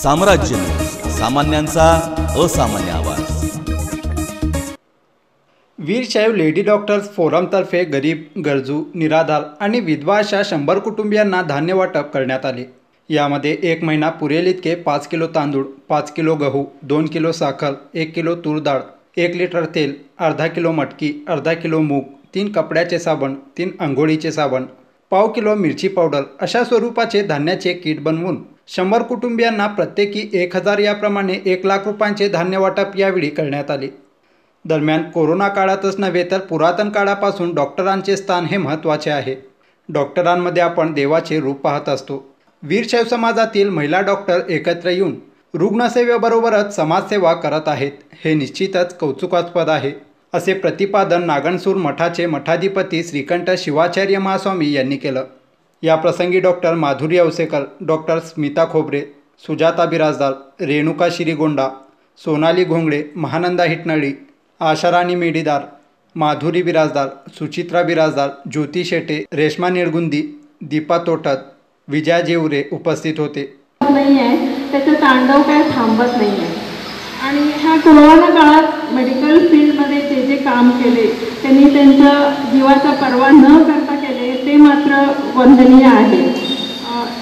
साम्राज्य, सामान्यांचा असामान्य आवाज। वीरशैव लेडी डॉक्टर्स फोरमतर्फे गरीब, गरजू, निराधार आणि विधवा अशा 100 कुटुंबियांना धान्य वाटप करण्यात आले। यामध्ये 1 महिना पुरेल इतके 5 किलो तांदूळ, 5 किलो गहू, 2 किलो साखर, 1 किलो तूर डाळ, 1 लिटर तेल, अर्धा किलो मटकी, अर्धा किलो मूग, 3 कपड्याचे साबण, 3 अंघोळीचे साबण, पाव किलो मिरची पावडर अशा स्वरूपाचे धान्याचे किट बनवून 100 कुटुंबियांना प्रत्येकी 1000 याप्रमाणे 1 लाख रुपयांचे धान्य वाटप यावेळी करण्यात आले। दरम्यान कोरोना काळातच नव्हे तर पुरातन काळापासून डॉक्टरांचे स्थान हे महत्त्वाचे आहे। डॉक्टरांमध्ये आपण देवाचे रूप पाहत असतो। वीरशैव समाजातील महिला डॉक्टर एकत्र येऊन रुग्णसेवेबरोबरच समाजसेवा करत आहेत, हे निश्चितच कौतुकास्पद आहे, असे प्रतिपादन नागणसूर मठाचे मठाधिपती श्रीकंठ शिवाचार्य महास्वामी यांनी केलं। या प्रसंगी डॉक्टर माधुरी अवसेकर, डॉक्टर स्मिता खोबरे, सुजाता बिराजदार, रेणुका श्रीगोंडा, सोनाली घोंगडे, महानंदा हिटनळी, आशाराणी मेढीदार, माधुरी बिराजदार, सुचित्रा बिराजदार, ज्योती शेटे, रेश्मा निळगुंदी, दीपा तोटत, विजया जेवरे उपस्थित होते। नाही आहे त्याचं तांडव काय थांबत नाही आहे आणि ह्या कोरोना काळात मेडिकल फील्डमध्ये जे जे काम केले त्यांनी त्यांच्या जीवाचा पर्वा न करता केले ते मात्र वंदनीय आहे।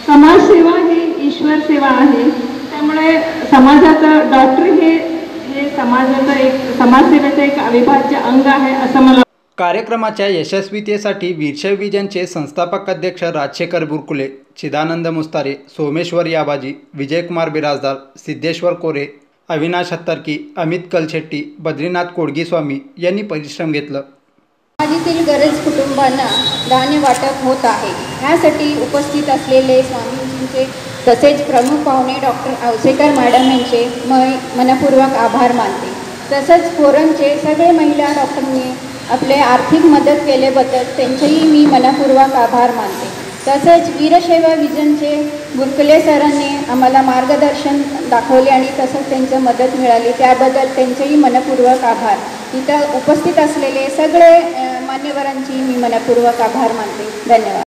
समाजसेवा ही ईश्वर सेवा आहे, त्यामुळे समाजाचं डॉक्टर हे समाजाचं एक समाजसेवेचं एक अविभाज्य अंग आहे असं मला। कार्यक्रमाच्या यशस्वीतेसाठी वीरशैव विजनचे संस्थापक अध्यक्ष राजशेखर बुरकुले, चिदानंद मुस्तारे, सोमेश्वर याबाजी, विजयकुमार बिराजदार, सिद्धेश्वर कोरे, अविनाश हत्तरकी, अमित कलशेट्टी, बद्रीनाथ कोडगीस्वामी यांनी परिश्रम घेतलं। समाजातील गरज कुटुंबांना धान्य वाटप होत आहे। ह्यासाठी उपस्थित असलेले स्वामींचे तसेच प्रमुख पाहुणे डॉक्टर अवसेकर मॅडम यांचे मनपूर्वक आभार मानते। तसंच फोरमचे सगळे महिला डॉक्टरांनी आपले आर्थिक मदत केल्याबद्दल त्यांचेही मी मनपूर्वक आभार मानते। तसंच वीरशैव विजनचे बुरकुले सरांनी आम्हाला मार्गदर्शन दाखवले आणि तसंच त्यांचं मदत मिळाली, त्याबद्दल त्यांचेही मनपूर्वक आभार। इथं उपस्थित असलेले सगळे मान्यवरांची मी मनपूर्वक आभार मानते। धन्यवाद।